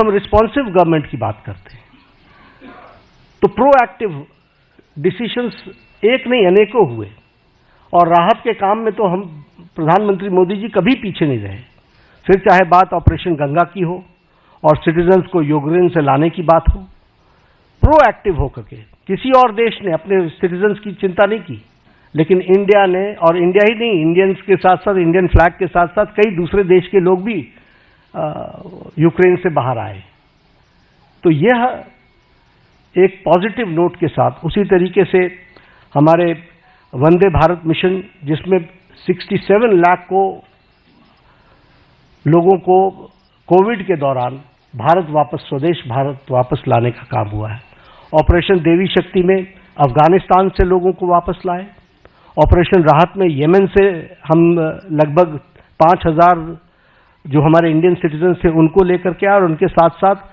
हम responsive government की बात करते हैं तो प्रोएक्टिव डिसीजंस एक नहीं अनेकों हुए और राहत के काम में तो हम प्रधानमंत्री मोदी जी कभी पीछे नहीं रहे। फिर चाहे बात ऑपरेशन गंगा की हो और सिटीजन्स को यूक्रेन से लाने की बात हो, प्रोएक्टिव होकर के किसी और देश ने अपने सिटीजन्स की चिंता नहीं की, लेकिन इंडिया ने, और इंडिया ही नहीं, इंडियंस के साथ साथ इंडियन फ्लैग के साथ साथ कई दूसरे देश के लोग भी यूक्रेन से बाहर आए। तो यह एक पॉजिटिव नोट के साथ उसी तरीके से हमारे वंदे भारत मिशन, जिसमें 67 लाख को लोगों को कोविड के दौरान भारत वापस, स्वदेश भारत वापस लाने का काम हुआ है। ऑपरेशन देवी शक्ति में अफगानिस्तान से लोगों को वापस लाए। ऑपरेशन राहत में यमन से हम लगभग 5,000 जो हमारे इंडियन सिटीजन थे उनको लेकर के आए और उनके साथ साथ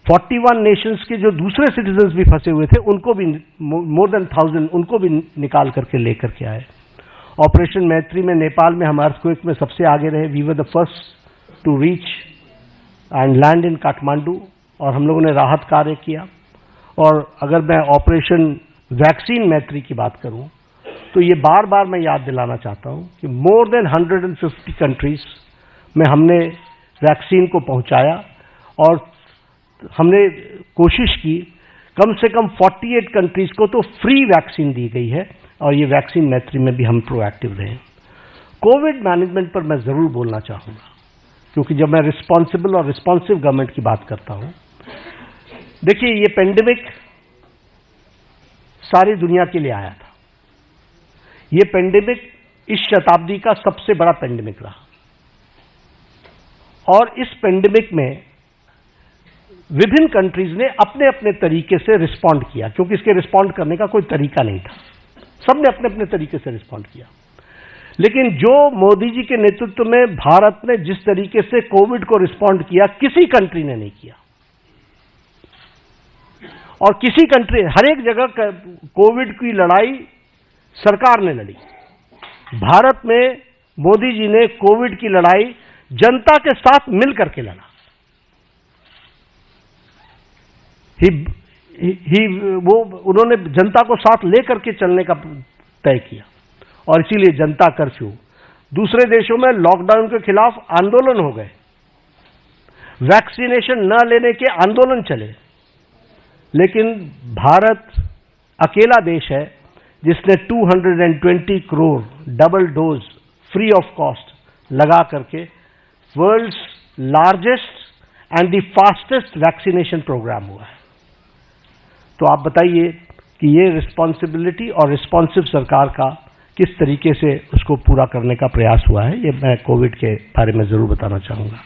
41 नेशंस के जो दूसरे सिटीजन्स भी फंसे हुए थे उनको भी, मोर देन 1000 उनको भी निकाल करके लेकर के आए। ऑपरेशन मैत्री में नेपाल में हम अर्थक्वेक में सबसे आगे रहे। We were the first to reach and land in Kathmandu और हम लोगों ने राहत कार्य किया। और अगर मैं ऑपरेशन वैक्सीन मैत्री की बात करूं तो ये बार बार मैं याद दिलाना चाहता हूं कि मोर देन 150 कंट्रीज में हमने वैक्सीन को पहुंचाया और हमने कोशिश की कम से कम 48 कंट्रीज को तो फ्री वैक्सीन दी गई है और ये वैक्सीन मैत्री में भी हम प्रोएक्टिव रहे। कोविड मैनेजमेंट पर मैं जरूर बोलना चाहूंगा क्योंकि जब मैं रिस्पॉन्सिबल और रिस्पॉन्सिव गवर्नमेंट की बात करता हूं, देखिए ये पेंडेमिक सारी दुनिया के लिए आया था। ये पेंडेमिक इस शताब्दी का सबसे बड़ा पेंडेमिक रहा और इस पेंडेमिक में विभिन्न कंट्रीज ने अपने अपने तरीके से रिस्पॉन्ड किया क्योंकि इसके रिस्पॉन्ड करने का कोई तरीका नहीं था। सबने अपने अपने तरीके से रिस्पॉन्ड किया, लेकिन जो मोदी जी के नेतृत्व में भारत ने जिस तरीके से कोविड को रिस्पॉन्ड किया किसी कंट्री ने नहीं किया। और किसी कंट्री, हर एक जगह कोविड की लड़ाई सरकार ने लड़ी। भारत में मोदी जी ने कोविड की लड़ाई जनता के साथ मिलकर के लड़ा। उन्होंने जनता को साथ लेकर के चलने का तय किया और इसीलिए जनता कर्फ्यू, दूसरे देशों में लॉकडाउन के खिलाफ आंदोलन हो गए, वैक्सीनेशन न लेने के आंदोलन चले, लेकिन भारत अकेला देश है जिसने 220 crore double dose free of cost लगा करके world's largest and the fastest vaccination programme हुआ है। तो आप बताइए कि ये रिस्पॉन्सिबिलिटी और रिस्पॉन्सिव सरकार का किस तरीके से उसको पूरा करने का प्रयास हुआ है। ये मैं कोविड के बारे में जरूर बताना चाहूंगा।